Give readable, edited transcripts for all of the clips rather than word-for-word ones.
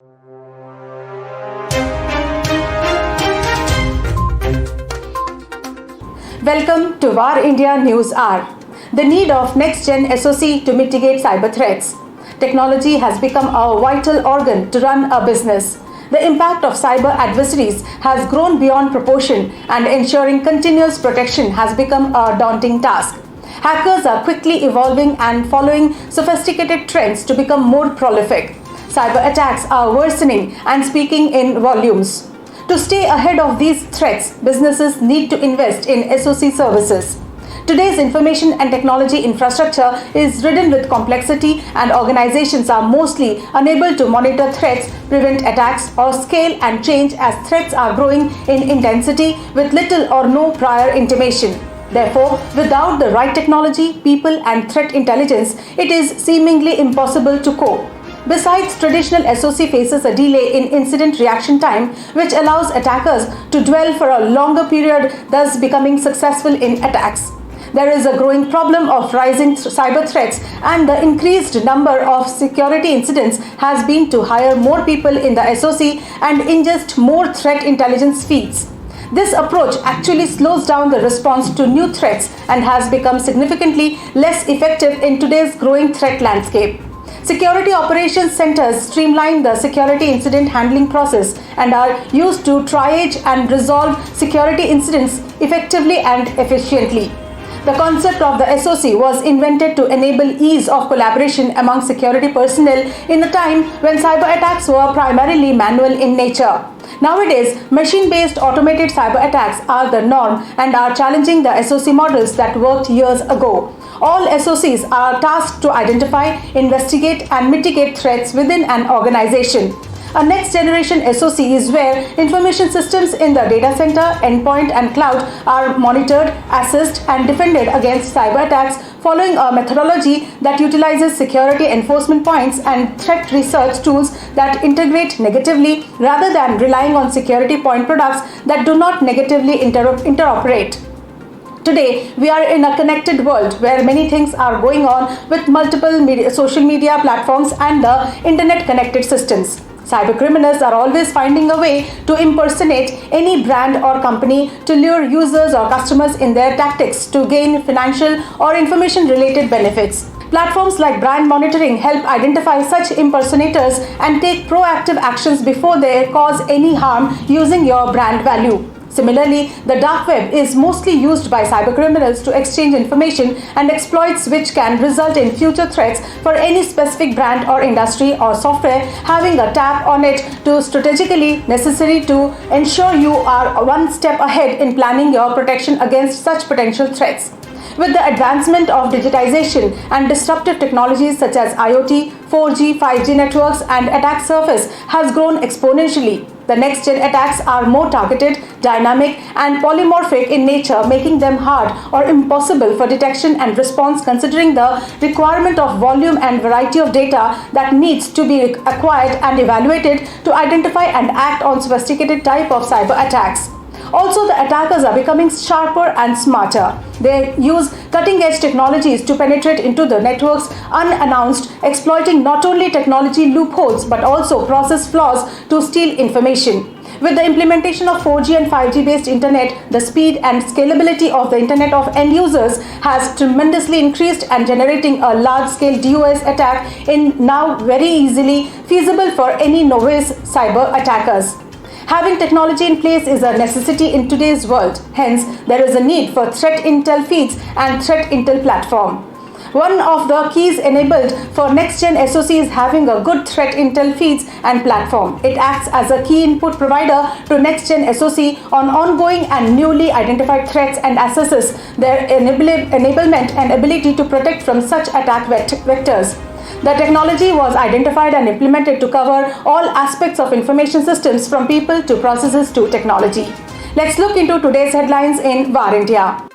Welcome to VARINDIA News Hour. The need of next-gen SOC to mitigate cyber threats. Technology has become a vital organ to run a business. The impact of cyber adversaries has grown beyond proportion, and ensuring continuous protection has become a daunting task. Hackers are quickly evolving and following sophisticated trends to become more prolific. Cyber attacks are worsening and speaking in volumes. To stay ahead of these threats, businesses need to invest in SOC services. Today's information and technology infrastructure is ridden with complexity, and organizations are mostly unable to monitor threats, prevent attacks, or scale and change as threats are growing in intensity with little or no prior intimation. Therefore, without the right technology, people, and threat intelligence, it is seemingly impossible to cope. Besides, traditional SOC faces a delay in incident reaction time, which allows attackers to dwell for a longer period, thus becoming successful in attacks. There is a growing problem of rising cyber threats, and the increased number of security incidents has been to hire more people in the SOC and ingest more threat intelligence feeds. This approach actually slows down the response to new threats and has become significantly less effective in today's growing threat landscape. Security operations centers streamline the security incident handling process and are used to triage and resolve security incidents effectively and efficiently. The concept of the SOC was invented to enable ease of collaboration among security personnel in a time when cyber attacks were primarily manual in nature. Nowadays, machine-based automated cyber attacks are the norm and are challenging the SOC models that worked years ago. All SOCs are tasked to identify, investigate, and mitigate threats within an organization. A next-generation SOC is where information systems in the data center, endpoint, and cloud are monitored, assessed, and defended against cyber attacks following a methodology that utilizes security enforcement points and threat research tools that integrate negatively rather than relying on security point products that do not negatively interoperate. Today, we are in a connected world where many things are going on with multiple social media platforms and the internet-connected systems. Cybercriminals are always finding a way to impersonate any brand or company to lure users or customers in their tactics to gain financial or information-related benefits. Platforms like brand monitoring help identify such impersonators and take proactive actions before they cause any harm using your brand value. Similarly, the dark web is mostly used by cybercriminals to exchange information and exploits which can result in future threats for any specific brand or industry or software. Having a tap on it to strategically necessary to ensure you are one step ahead in planning your protection against such potential threats. With the advancement of digitization and disruptive technologies such as IoT, 4G, 5G networks, and attack surface has grown exponentially. The next-gen attacks are more targeted, dynamic, and polymorphic in nature, making them hard or impossible for detection and response considering the requirement of volume and variety of data that needs to be acquired and evaluated to identify and act on sophisticated type of cyber attacks. Also, the attackers are becoming sharper and smarter. They use cutting-edge technologies to penetrate into the networks unannounced, exploiting not only technology loopholes but also process flaws to steal information. With the implementation of 4G and 5G based internet, the speed and scalability of the internet of end users has tremendously increased and generating a large-scale DOS attack is now very easily feasible for any novice cyber attackers. Having technology in place is a necessity in today's world. Hence, there is a need for threat intel feeds and threat intel platform. One of the keys enabled for next-gen SOC is having a good threat intel feeds and platform. It acts as a key input provider to next-gen SOC on ongoing and newly identified threats and assesses their enablement and ability to protect from such attack vectors. The technology was identified and implemented to cover all aspects of information systems from people to processes to technology. Let's look into today's headlines in VARINDIA.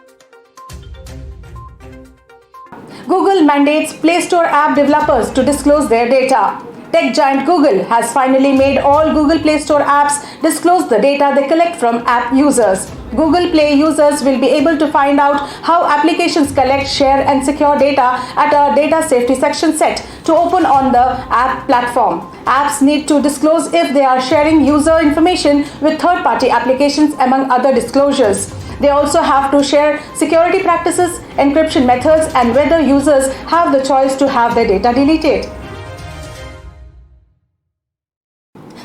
Google mandates Play Store app developers to disclose their data. Tech giant Google has finally made all Google Play Store apps disclose the data they collect from app users. Google Play users will be able to find out how applications collect, share, and secure data at a data safety section set to open on the app platform. Apps need to disclose if they are sharing user information with third-party applications, among other disclosures. They also have to share security practices, encryption methods, and whether users have the choice to have their data deleted.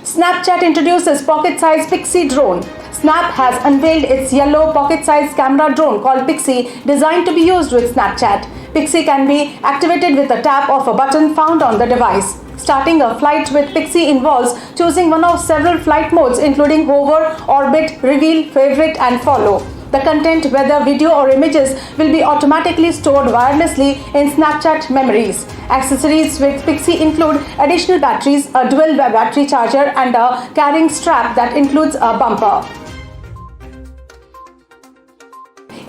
Snapchat introduces pocket-sized Pixy drone. Snap has unveiled its yellow pocket-sized camera drone called Pixy, designed to be used with Snapchat. Pixy can be activated with a tap of a button found on the device. Starting a flight with Pixy involves choosing one of several flight modes, including hover, orbit, reveal, favorite, and follow. The content, whether video or images, will be automatically stored wirelessly in Snapchat memories. Accessories with Pixy include additional batteries, a dual battery charger, and a carrying strap that includes a bumper.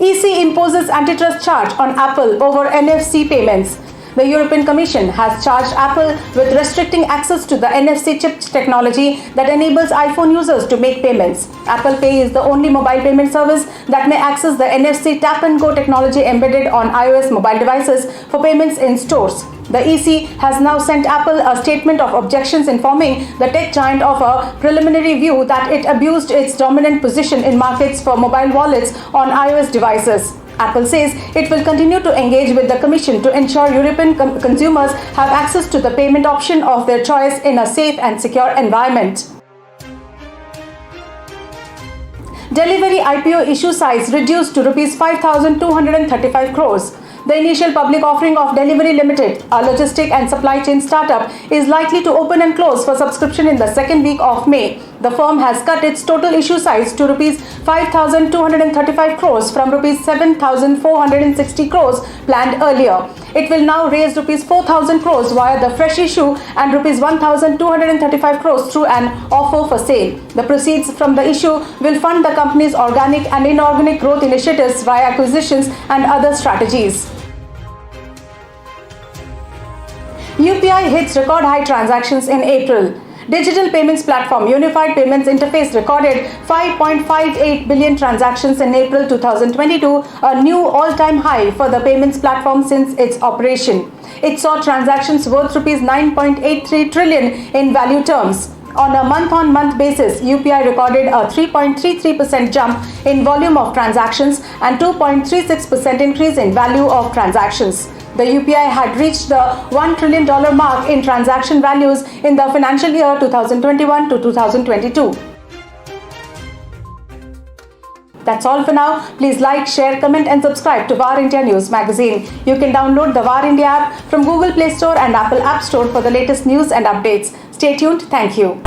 EC imposes antitrust charge on Apple over NFC payments. The European Commission has charged Apple with restricting access to the NFC chip technology that enables iPhone users to make payments. Apple Pay is the only mobile payment service that may access the NFC tap-and-go technology embedded on iOS mobile devices for payments in stores. The EC has now sent Apple a statement of objections informing the tech giant of a preliminary view that it abused its dominant position in markets for mobile wallets on iOS devices. Apple says it will continue to engage with the Commission to ensure European consumers have access to the payment option of their choice in a safe and secure environment. Delhivery IPO issue size reduced to Rs 5,235 crores. The initial public offering of Delhivery Limited, a logistic and supply chain startup, is likely to open and close for subscription in the second week of May. The firm has cut its total issue size to Rs 5,235 crores from Rs 7,460 crores planned earlier. It will now raise Rs 4,000 crores via the fresh issue and Rs 1,235 crores through an offer for sale. The proceeds from the issue will fund the company's organic and inorganic growth initiatives via acquisitions and other strategies. UPI hits record high transactions in April. Digital payments platform Unified Payments Interface recorded 5.58 billion transactions in April 2022, a new all-time high for the payments platform since its operation. It saw transactions worth Rs 9.83 trillion in value terms. On a month-on-month basis, UPI recorded a 3.33% jump in volume of transactions and 2.36% increase in value of transactions. The UPI had reached the $1 trillion mark in transaction values in the financial year 2021 to 2022. That's all for now. Please like, share, comment and subscribe to VARINDIA News Magazine. You can download the VARINDIA app from Google Play Store and Apple App Store for the latest news and updates. Stay tuned. Thank you.